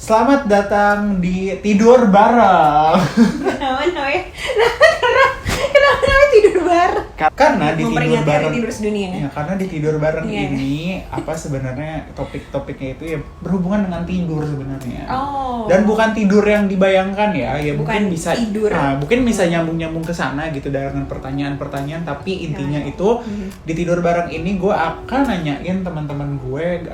Selamat datang di Tidur Bareng. Kenapa namanya tidur bareng? Karena di Tidur Memperingati Bareng hari tidur sedunia. Ya, karena di Tidur Bareng Iya. ini sebenarnya topik-topiknya itu ya berhubungan dengan tidur sebenarnya. Oh. Dan bukan tidur yang dibayangkan ya mungkin Bukan bisa tidur. mungkin bisa nyambung-nyambung ke sana gitu dengan pertanyaan-pertanyaan, tapi intinya Ya. itu di Tidur Bareng ini gue akan nanyain teman-teman gue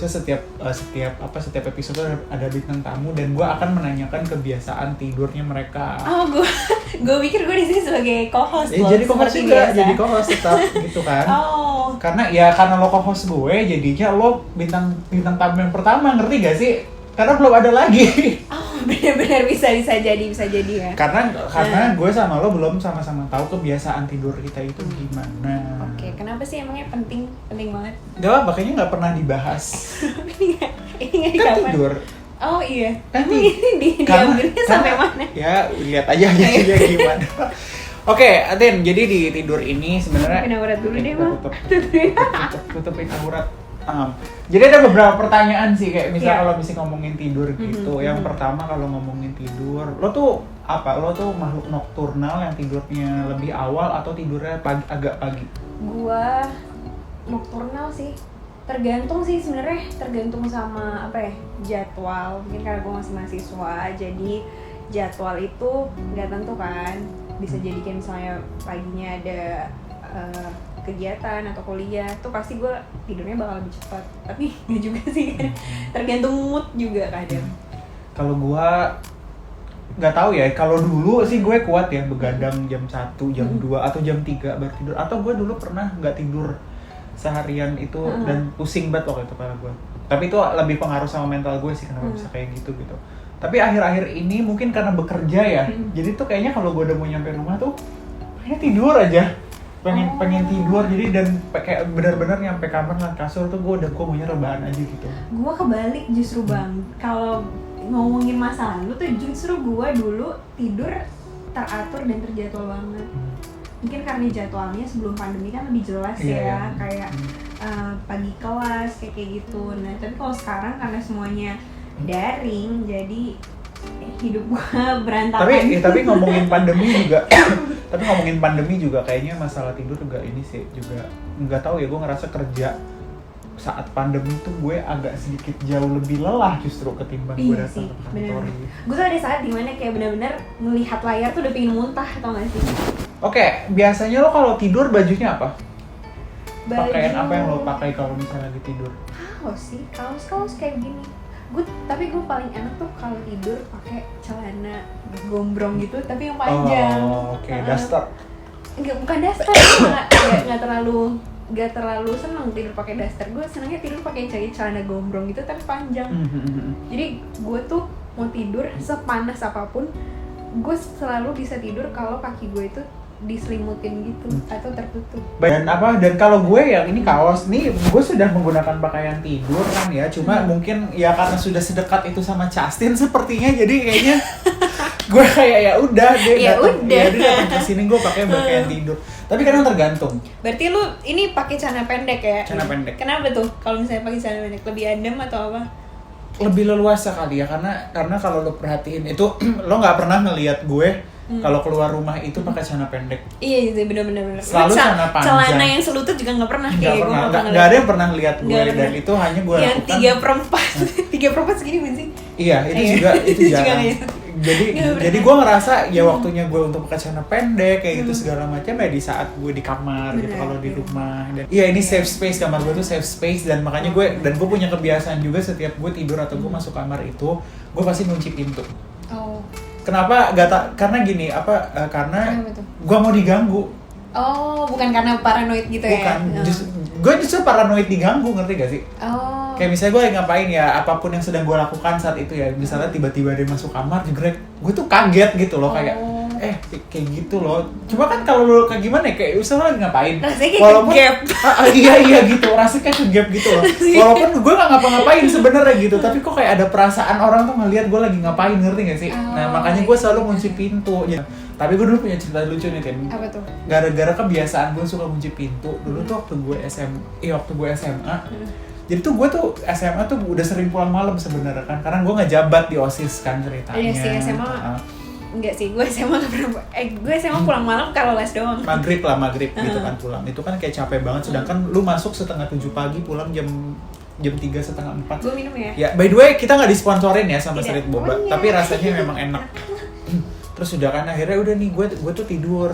setiap episode ada bintang tamu dan gue akan menanyakan kebiasaan tidurnya mereka. Oh, gue pikir gue di sini sebagai co-host loh. Jadi co-host seperti juga, biasa. jadi co-host tetap gitu kan. Oh. Karena lo co-host gue, jadinya lo bintang tamu yang pertama, ngerti gak sih? Karena belum ada lagi. Oh, benar-benar bisa jadi ya. Karena gue sama lo belum sama-sama tahu kebiasaan tidur kita itu gimana. Oke, kenapa sih emangnya penting banget? Gak apa, kayaknya nggak pernah dibahas. Ini nggak di Kan kapan? tidur. Oh iya. Kan Emang ini diambilnya sampai mana? Ya lihat aja jadinya gimana. Oke, Atin, jadi di tidur ini sebenarnya Tutupin aurat dulu deh, Bang. tutupin aurat. Jadi ada beberapa pertanyaan sih, kayak misalnya Iya. kalau mesti ngomongin tidur gitu. Yang pertama kalau ngomongin tidur, lo tuh makhluk nokturnal yang tidurnya lebih awal atau tidurnya agak pagi? Gua nokturnal sih. Tergantung sih sebenarnya, tergantung sama jadwal. Mungkin karena gue masih mahasiswa, jadi jadwal itu nggak tentu kan. Bisa jadi kayak misalnya paginya ada kegiatan atau kuliah, tuh pasti gue tidurnya bakal lebih cepat. Tapi nggak juga sih kan. Tergantung mood juga kadang. Kalau gue nggak tahu ya, kalau dulu sih gue kuat ya begadang jam 1, jam 2 atau jam 3 baru tidur. Atau gue dulu pernah nggak tidur seharian itu dan pusing banget waktu itu kepala gue. Tapi itu lebih pengaruh sama mental gue sih, kenapa bisa kayak gitu. Tapi akhir-akhir ini mungkin karena bekerja ya, jadi tuh kayaknya kalau gue udah mau nyampe rumah tuh pengen tidur aja, pengen tidur. Jadi dan kayak benar-benar nyampe kamar ngeliat kasur tuh gue maunya rebahan aja gitu. Gue kebalik justru Bang. Kalau ngomongin masa lalu tuh justru gue dulu tidur teratur dan terjadwal banget. Mungkin karena jadwalnya sebelum pandemi kan lebih jelas ya, kayak pagi kelas kayak gitu. Nah, tapi kalau sekarang karena semuanya daring, jadi hidup gua berantakan. Tapi ngomongin pandemi juga kayaknya masalah tidur juga ini sih juga nggak tahu ya, gue ngerasa kerja saat pandemi tuh gue agak sedikit jauh lebih lelah justru ketimbang gue datang ke kantor. Gue tuh ada saat dimana kayak benar-benar melihat layar tuh udah pengen muntah, tau gak sih? Oke, biasanya lo kalau tidur bajunya apa? Baju... Pakaian apa yang lo pakai kalau misalnya lagi tidur? Kaos kayak gini. Tapi gue paling enak tuh kalau tidur pakai celana gombrong gitu, tapi yang panjang. Oh, oke. Daster. Bukan daster, nggak terlalu seneng tidur pakai daster. Gue senengnya tidur pakai celana gombrong gitu tapi panjang. Jadi gue tuh mau tidur sepanas apapun, gue selalu bisa tidur kalau kaki gue itu diselimutin gitu atau tertutup. Dan kalau gue yang ini kaos nih, gue sudah menggunakan pakaian tidur kan ya, cuma mungkin ya karena sudah sedekat itu sama Justin sepertinya, jadi kayaknya gue kayak ya udah dia datang ke sini gue pakai pakaian tidur. Tapi kadang tergantung. Berarti lu ini pakai celana pendek ya? Celana pendek. Kenapa tuh? Kalau misalnya pakai celana pendek lebih adem atau apa? Lebih leluasa kali ya, karena kalau lo perhatiin itu lo nggak pernah ngelihat gue kalau keluar rumah itu pakai celana pendek. Iya, benar-benar. Selalu celana panjang. Celana yang selutut juga nggak pernah. Nggak ada yang pernah lihat gue, dan itu hanya gue yang lakukan. 3/4 segini bukan sih? Iya, itu jarang. Jadi gue ngerasa ya waktunya gue untuk pakai celana pendek kayak gitu segala macam ya di saat gue di kamar gitu, kalau di rumah. Dan iya, ini safe space, kamar gue tuh safe space, dan makanya gue punya kebiasaan juga setiap gue tidur atau gue masuk kamar itu gue pasti kunci pintu. Oh. Kenapa? Karena gini, karena gue mau diganggu. Oh, bukan karena paranoid gitu ya? Bukan, gue justru paranoid diganggu, ngerti gak sih? Oh. Kayak misalnya gue ngapain ya, apapun yang sedang gue lakukan saat itu ya, misalnya tiba-tiba dia masuk kamar, jegrek, gue tuh kaget gitu loh, kayak kayak gitu loh. Cuma kan kalau lo kayak gimana ya, kayak usaha lagi ngapain, rasanya kayak walaupun gap. Iya gitu, rasanya kayak gap gitu loh. Walaupun gue gak ngapa-ngapain sebenarnya gitu, tapi kok kayak ada perasaan orang tuh ngelihat gue lagi ngapain, ngerti gak sih? Nah makanya gue selalu kunci pintu. Tapi gue dulu punya cerita lucu nih, Tin. Apa tuh? Gara-gara kebiasaan gue suka kunci pintu. Dulu tuh waktu gue SMA, Jadi tuh gue tuh SMA tuh udah sering pulang malam sebenarnya kan, karena gue ngejabat di OSIS kan ceritanya. Iya sih, SMA enggak sih, gue SMA gak pernah gue SMA pulang malam kalau les doang. Maghrib gitu kan pulang. Itu kan kayak capek banget, sedangkan lu masuk 6:30 pagi, pulang jam 3:30, 4. Gue minum ya. Ya, by the way, kita nggak disponsorin ya sama Tidak. Street Boba, Oh, iya. tapi rasanya memang enak. Terus udah kan akhirnya udah nih gue tuh tidur.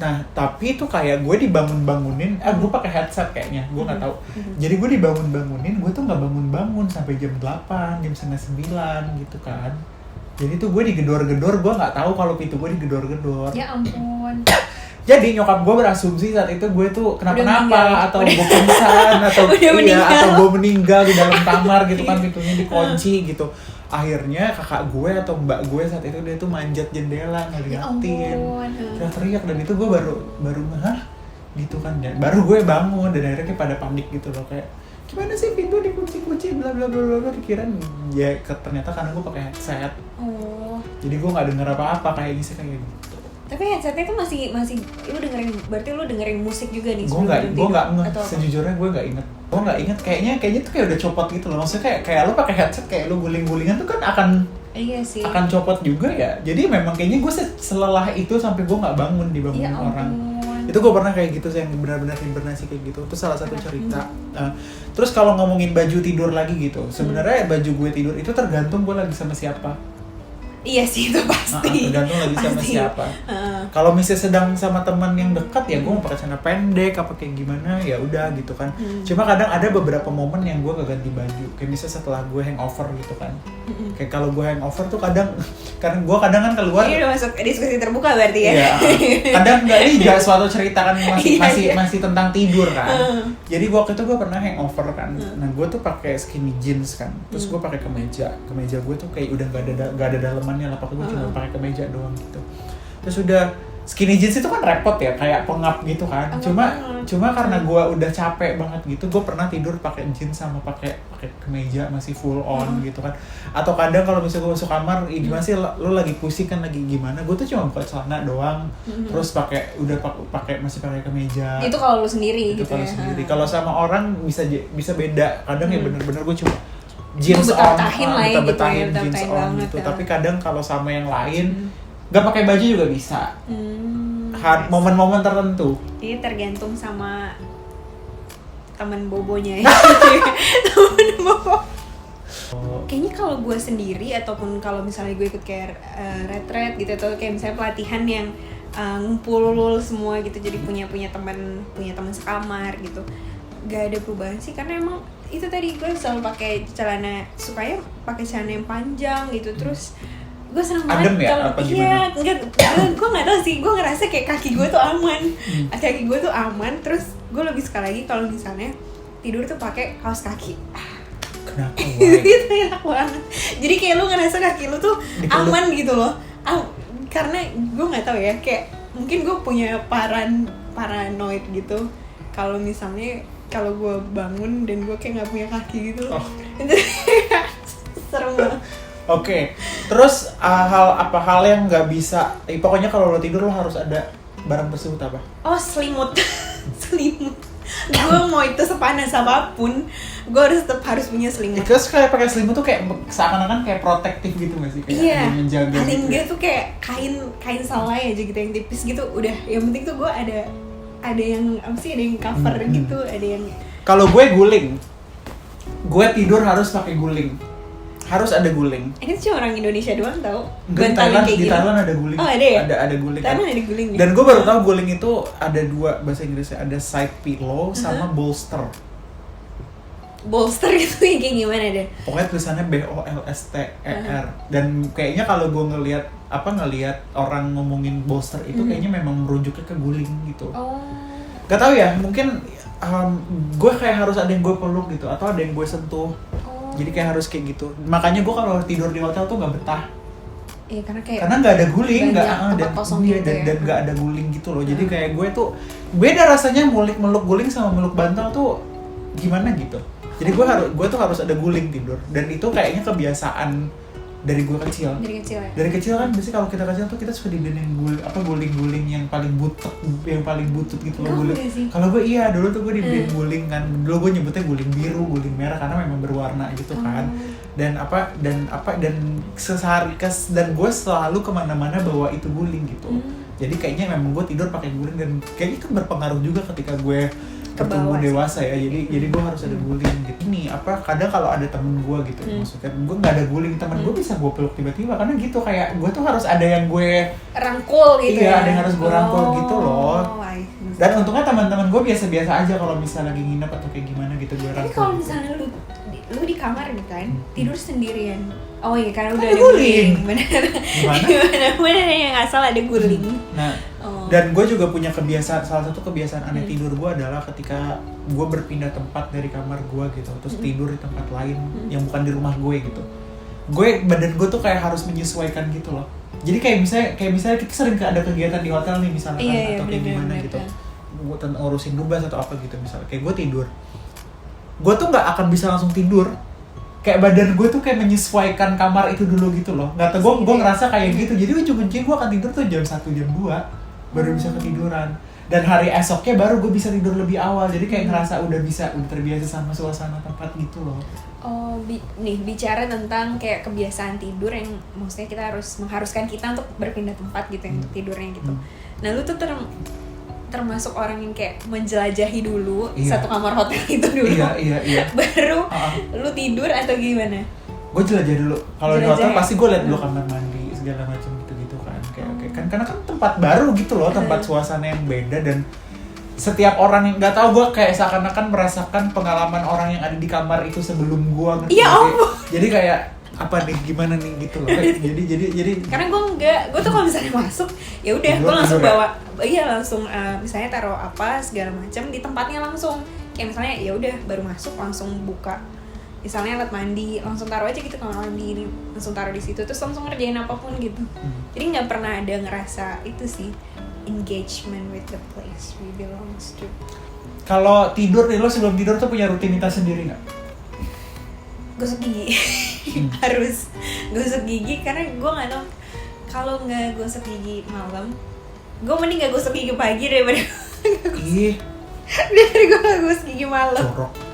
Nah, tapi itu kayak gue dibangun-bangunin, gue pakai headset kayaknya, gue nggak tahu. Jadi gue dibangun-bangunin, gue tuh nggak bangun-bangun sampai jam 8, jam 8:30 gitu kan. Jadi tuh gue digedor-gedor, gue nggak tahu kalau pintu gue digedor-gedor. Ya ampun. Jadi nyokap gue berasumsi saat itu gue tuh Udah kenapa-napa meninggal. atau gue pingsan atau Udah meninggal. atau gue meninggal di dalam kamar gitu kan, pintunya dikunci gitu. Akhirnya kakak gue atau mbak gue saat itu dia tuh manjat jendela Ya ngeliatin, ampun. teriak, dan itu gue baru gitu kan, dan baru gue bangun dan akhirnya kayak pada panik gitu loh, kayak gimana sih pintu dikunci bla bla bla bla, dikirain ya ternyata karena gue pakai headset, Oh. jadi gue nggak denger apa-apa kayak gitu. Tapi headsetnya tuh masih lu dengerin, berarti lu dengerin musik juga nih? Gue sebelum nggak tidur? nggak Atau apa? sejujurnya gue nggak inget kayaknya tuh kayak udah copot gitu loh, maksudnya kayak lu pakai headset kayak lu guling-gulingan tuh kan Iya sih. akan copot juga ya, jadi memang kayaknya gue selelah itu sampai gue nggak bangun dibangunin Ya orang. ampun. Itu gue pernah kayak gitu sih, yang benar-benar hibernasi kayak gitu. Itu salah satu cerita. Terus kalau ngomongin baju tidur lagi gitu, sebenarnya baju gue tidur itu tergantung gue lagi sama siapa. Iya sih, itu pasti. Tergantung lagi sama Pasti. siapa. Heeh. Kalau misalnya sedang sama teman yang dekat ya gue mau pakai celana pendek apa kayak gimana ya udah gitu kan. Cuma kadang ada beberapa momen yang gue gak ganti baju. Kayak misalnya setelah gue hangover gitu kan. Kayak kalau gue hangover tuh kadang karena gue kadang kan keluar. Ini udah masuk diskusi terbuka berarti ya. Iya. Kadang enggak, ini juga suatu cerita kan Iya, iya. masih tentang tidur kan. Jadi waktu itu gue pernah hangover kan. Nah, gue tuh pakai skinny jeans kan. Terus gue pakai kemeja. Kemeja gue tuh kayak udah gak ada dalemannya lah, pakai gue cuma pakai kemeja doang gitu. Terus udah skinny jeans itu kan repot ya, kayak pengap gitu kan. Cuma karena gue udah capek banget gitu, gue pernah tidur pakai jeans sama pakai kemeja masih full on gitu kan. Atau kadang kalau misalnya gue masuk kamar, gimana sih lo lagi pusing kan, lagi gimana? Gue tuh cuma buka celana doang, terus pakai masih pakai kemeja. Itu kalau lu sendiri Itu gitu kalau ya. sendiri. Kalau sama orang bisa beda. Kadang ya bener-bener gue cuma jeans Lu betah-betahin lah ya gitu ya, betah-betahin jeans betah-betahin on banget gitu. ya. Tapi kadang kalau sama yang lain nggak pakai baju juga bisa. Momen-momen tertentu. Ini tergantung sama temen bobonya ya. Temen bobo. Kayaknya kalau gue sendiri ataupun kalau misalnya gue ikut kayak retret gitu, atau kayak misalnya pelatihan yang ngumpul semua gitu, jadi punya teman sekamar gitu, gak ada perubahan sih, karena emang itu tadi gue selalu pakai celana, supaya pakai celana yang panjang gitu. Terus gue senang Adem banget ya? kalau Apa iya, gimana? gue nggak tahu sih, gue ngerasa kayak kaki gue tuh aman. Kaki gue tuh aman. Terus gue lebih suka lagi kalau misalnya tidur tuh pakai kaos kaki. Kenapa? Itu enak banget. Jadi kayak lu ngerasa kaki lu tuh Dipeluk. aman gitu loh. Karena gue nggak tahu ya, kayak mungkin gue punya paranoid gitu. Kalau misalnya kalau gue bangun dan gue kayak nggak punya kaki gitu, itu serem banget. Oke. Terus hal yang nggak bisa, pokoknya kalau lo tidur lo harus ada barang tersebut apa? Oh, selimut. Selimut. Gue mau itu sepanas apapun, gue tetap harus punya selimut. Terus kayak pakai selimut tuh kayak seakan-akan kayak protektif gitu nggak sih? Kayak Iya, ada yang menjaga paling gitu. enggak tuh kayak kain selai aja gitu yang tipis gitu. Udah, yang penting tuh gue ada yang apa sih, ada yang cover gitu, ada yang. Kalau gue guling, gue tidur harus pakai guling, harus ada guling. Ini cuma orang Indonesia doang tau. Di Thailand ada guling. Oh, ada ya? Ada guling. Thailand ada guling ya? Dan gue baru tahu guling itu ada dua bahasa Inggrisnya, ada side pillow sama bolster. Bolster itu kayak gimana deh? Pokoknya tulisannya BOLSTER. Dan kayaknya kalau gue ngelihat orang ngomongin bolster itu kayaknya memang merujuknya ke guling gitu. Oh. Gak tau ya, mungkin gue kayak harus ada yang gue peluk gitu, atau ada yang gue sentuh. Jadi kayak harus kayak gitu. Makanya gue kalau tidur di hotel tuh gak betah. Iya, karena Nggak ada guling, tempat kosong gitu ya. dan nggak ada guling gitu loh. Jadi kayak gue tuh beda rasanya meluk guling sama meluk bantal tuh gimana gitu. Jadi gue tuh harus ada guling tidur, dan itu kayaknya kebiasaan dari gue kecil. Dari kecil ya. Dari kecil kan biasanya kalau kita kecil tuh kita suka dibenerin guling yang paling butut gitu loh guling. Kalau gue iya dulu tuh gue dibeliin guling kan. Dulu gue nyebutnya guling biru, guling merah karena memang berwarna gitu kan. Dan sehari dan gue selalu kemana-mana bawa itu guling gitu. Jadi kayaknya memang gue tidur pakai guling dan kayaknya itu berpengaruh juga ketika gue bertumbuh dewasa ya, jadi gue harus ada guling gitu. Ini kadang kalau ada temen gue gitu, maksudnya gue nggak ada guling, temen gue bisa gue peluk tiba-tiba karena gitu kayak gue tuh harus ada yang gue rangkul gitu. Iya, ada yang harus gue rangkul gitu loh. Dan untungnya teman-teman gue biasa-biasa aja kalau misalnya lagi nginep atau kayak gimana gitu gue rangkul. Tapi kalau misalnya lu di kamar nih kan, tidur sendirian. Oh iya, karena udah ada guling. Benar. Gimana yang asal ada guling. Nah, dan gue juga punya kebiasaan, salah satu kebiasaan aneh tidur gue adalah ketika gue berpindah tempat dari kamar gue gitu, terus tidur di tempat lain yang bukan di rumah gue gitu. Badan gue tuh kayak harus menyesuaikan gitu loh. Jadi kayak misalnya kita sering ada kegiatan di hotel nih misalnya atau kayak gimana gitu. Gue urusin dubas atau apa gitu misalnya. Kayak gue tidur. Gue tuh nggak akan bisa langsung tidur. Kayak badan gue tuh kayak menyesuaikan kamar itu dulu gitu loh. Nggak tahu, gue ngerasa kayak gitu. Jadi ujung-ujungnya gue akan tidur tuh jam 1, jam 2 baru bisa ketiduran. Dan hari esoknya baru gue bisa tidur lebih awal. Jadi kayak ngerasa udah terbiasa sama suasana tempat gitu loh. Oh, nih bicara tentang kayak kebiasaan tidur yang maksudnya kita harus mengharuskan kita untuk berpindah tempat gitu yang tidurnya gitu. Nah, lu tuh termasuk orang yang kayak menjelajahi dulu satu kamar hotel itu dulu. Iya. Baru lu tidur atau gimana? Gue jelajah dulu. Kalau di hotel pasti gue liat dulu kamar mandi segala macam gitu kan. Kayak kan karena kan tempat baru gitu loh, tempat suasana yang beda dan setiap orang yang nggak tahu, gue kayak seakan-akan merasakan pengalaman orang yang ada di kamar itu sebelum gue ngerti. Iya Jadi kayak apa nih, gimana nih gitu loh. Jadi karena gue tuh kalau misalnya masuk ya udah gue langsung bawa langsung misalnya taruh apa segala macam di tempatnya langsung. Kayak misalnya ya udah baru masuk langsung buka misalnya alat mandi, langsung taruh aja gitu kamar mandi, langsung taruh di situ terus langsung ngerjain apapun gitu. Jadi nggak pernah ada ngerasa itu sih, engagement with the place we belongs to. Kalau tidur nih, lo sebelum tidur tuh punya rutinitas sendiri nggak? Gosok gigi. Harus gosok gigi karena gue nggak tahu kalau nggak gosok gigi malam, gue mending nggak gosok gigi pagi daripada gue nggak gosok gigi malam. Jorok.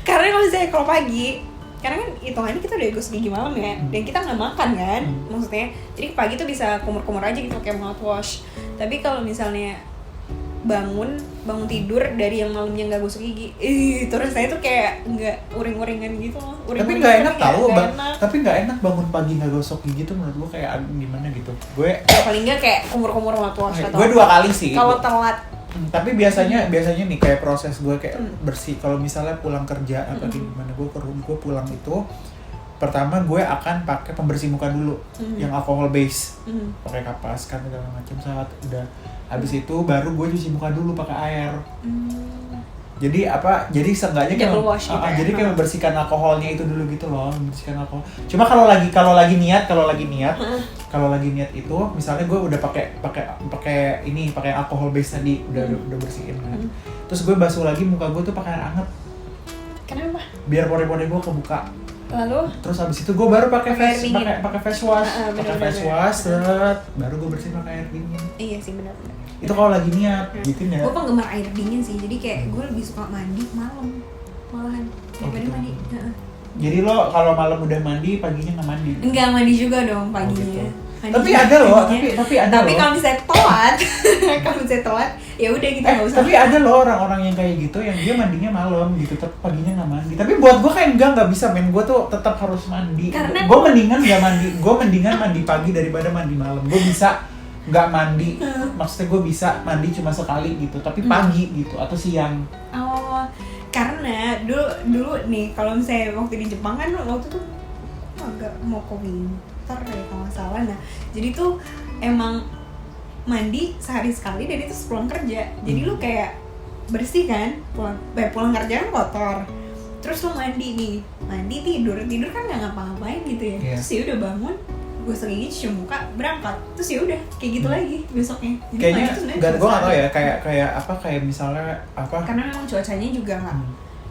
Karena kalau pagi, karena kan hitungannya kita udah gosok gigi malam ya, dan kita nggak makan kan, maksudnya jadi pagi tuh bisa kumur-kumur aja gitu pakai mouthwash. Tapi kalau misalnya bangun tidur dari yang malamnya nggak gosok gigi, itu rasanya tuh kayak nggak uring-uringan gitu loh. Tapi nggak enak tau, tapi nggak enak bangun pagi nggak gosok gigi tuh menurut gue kayak gimana gitu. Gue paling nggak kayak kumur-kumur mouthwash atau gue 2 kali sih. Kalau telat. Tapi biasanya nih kayak proses gue kayak bersih. Kalau misalnya pulang kerja atau gimana, gue pulang itu pertama gue akan pakai pembersih muka dulu yang alcohol base, pakai kapas kan segala macam. Saat udah habis itu baru gue cuci muka dulu pakai air. Jadi seenggaknya kayak jadi kayak membersihkan alkoholnya itu dulu gitu loh, membersihkan alkohol. Cuma kalau lagi niat itu misalnya gue udah pakai alkohol base tadi udah bersihin kan. Terus gue basuh lagi muka gue tuh pakai air hangat. Kenapa? Biar pori-pori gue kebuka. Lalu terus habis itu gue baru pakai face wash, baru gue bersihin pakai air dingin. Iya sih, benar. Itu kalau lagi niat gitu ya. Gue penggemar air dingin sih, jadi kayak gue lebih suka mandi malam malahan daripada mandi. Jadi lo kalau malam udah mandi, paginya nggak mandi? Enggak, mandi juga dong paginya. Tapi ada loh. Tapi kalau misalnya telat, ya udah gitu nggak usah. Tapi ada loh orang-orang yang kayak gitu, yang dia mandinya malam gitu, tapi paginya nggak mandi. Tapi buat gue kayak nggak bisa, men. Gue tuh tetap harus mandi. Gue mendingan nggak mandi. Gue mendingan mandi pagi daripada mandi malam. Gue bisa nggak mandi, maksudnya gue bisa mandi cuma sekali gitu, tapi pagi gitu atau siang. Oh, karena dulu nih kalau misalnya waktu di Jepang kan waktu tuh agak mau ke winter ya kalau nggak salah. Nah, jadi tuh emang mandi sehari sekali dan itu sepulang kerja. Jadi lu kayak bersih kan, pulang kerja kan kotor. Terus lu mandi tidur kan nggak ngapa-ngapain gitu ya. Terus ya udah bangun, gosok gigi, cuci muka, berangkat. Terus ya udah kayak gitu lagi besoknya. Jadi kayaknya gue nggak tahu ya, kayak misalnya apa? Karena memang cuacanya juga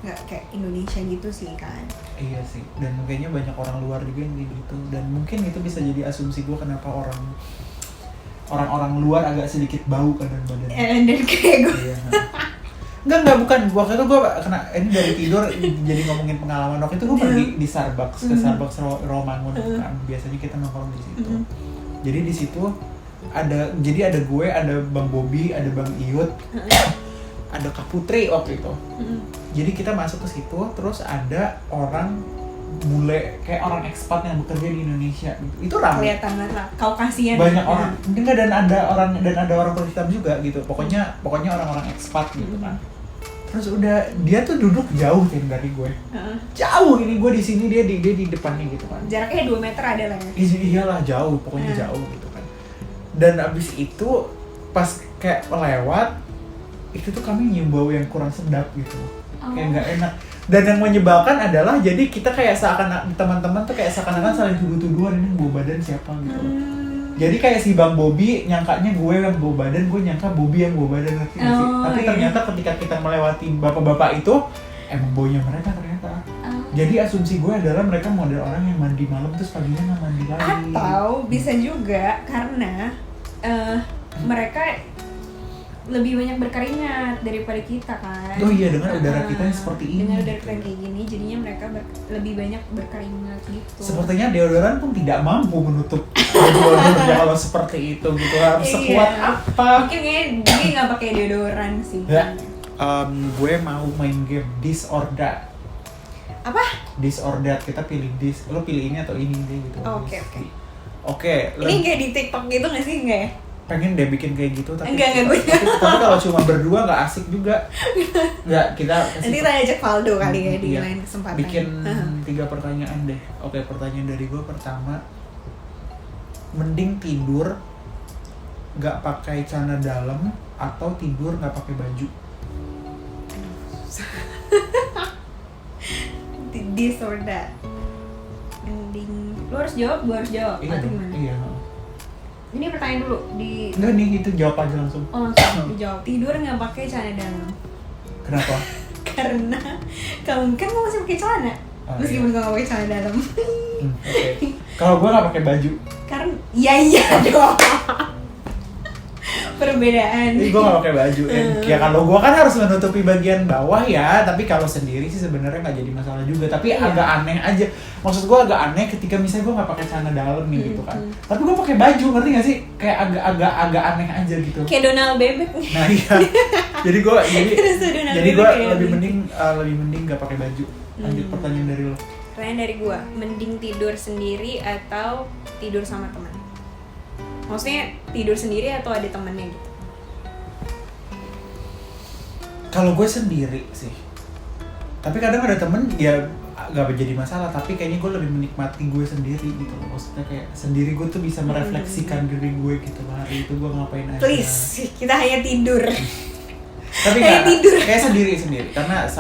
nggak kayak Indonesia gitu sih kan. Iya sih, dan kayaknya banyak orang luar juga yang gitu, dan mungkin itu bisa jadi asumsi gue kenapa orang-orang luar agak sedikit bau kadang badannya. Dan kayak gue. Iya. Enggak, bukan. Waktu itu gue kena, ini dari tidur jadi ngomongin pengalaman. Waktu itu gue pergi di Starbucks, ke Starbucks Romangun kan. Biasanya kita nongkrong di situ. Jadi di situ ada gue, ada Bang Bobby, ada Bang Iyut, ada Kak Putri waktu itu. Jadi kita masuk ke situ, terus ada orang bule kayak orang ekspat yang bekerja di Indonesia gitu. Itu ramai. Kelihatan lah, Kaukasian. Banyak orang. Enggak, dan ada orang kulit hitam juga gitu. Pokoknya orang-orang ekspat gitu kan. Terus udah dia tuh duduk jauh dari gue. Jauh, ini gue di sini, dia di depannya gitu kan. Jaraknya 2 meter ada lah ya. Iyalah jauh, pokoknya jauh gitu kan. Dan abis itu pas kayak lewat itu tuh kami nyium bau yang kurang sedap gitu. Kayak nggak enak. Dan yang menyebalkan adalah jadi kita kayak teman-teman tuh kayak seakan-akan saling tuduh-tuduhan, ini bau badan siapa gitu. Jadi kayak si Bang Bobby nyangkanya gue yang bau badan, gue nyangka Bobby yang bau badan, ngerti nggak sih? Tapi ternyata ketika kita melewati bapak-bapak itu emang baunya mereka ternyata. Jadi asumsi gue adalah mereka model orang yang mandi malam terus paginya nggak mandi lagi. Atau bisa juga karena mereka lebih banyak berkeringat daripada kita kan. Oh iya, dengan udara kita yang seperti ini. Dengan udara kita yang kayak gini, jadinya mereka lebih banyak berkeringat gitu. Sepertinya deodoran pun tidak mampu menutup deodorannya kalau seperti itu gitu. Harus sekuat apa? Mungkin kayaknya dia nggak pakai deodoran sih. Ya. Gue mau main game This or That. Apa? This or That, kita pilih this. Lo pilih ini atau ini deh gitu. Oke. Ini kayak di TikTok gitu nggak sih, enggak ya? Pengen deh bikin kayak gitu tapi enggak gue. Tapi kalau cuma berdua nggak asik juga. Nggak, kita nanti kita ajak Valdo kali ya di lain kesempatan. Bikin 3 pertanyaan deh. Oke, pertanyaan dari gue pertama, mending tidur nggak pakai celana dalam atau tidur nggak pakai baju? This or that. Mending lo harus jawab, gue harus jawab. Iya dong. Iya. Ini pertanyaan dulu di. Enggak nih, itu jawab aja langsung. Oh, langsung dijawab. Tidur nggak pakai celana dalam. Kenapa? Karena kamu kan masih pakai celana. Meskipun nggak pakai celana dalam. Oke. Kalau gue nggak pakai baju. Karena iya dong. Perbedaan. Gue nggak pakai baju. Ya kalau gue kan harus menutupi bagian bawah ya. Tapi kalau sendiri sih sebenarnya nggak jadi masalah juga. Tapi agak aneh aja. Maksud gue agak aneh ketika misalnya gue nggak pakai celana dalam nih gitu kan. Tapi gue pakai baju, ngerti nggak sih? Kayak agak aneh aja gitu. Kayak Donald Bebek. Nah iya. Jadi gue lebih mending nggak pakai baju. Lanjut pertanyaan dari lo. Pertanyaan dari gue, mending tidur sendiri atau tidur sama teman? Maksudnya tidur sendiri atau ada temennya gitu? Kalau gue sendiri sih. Tapi kadang ada temen ya gak jadi masalah. Tapi kayaknya gue lebih menikmati gue sendiri gitu loh. Maksudnya kayak sendiri gue tuh bisa merefleksikan diri gue gitu loh. Hari itu gue ngapain aja. Please, kita hanya tidur. Tapi kayak sendiri. Karena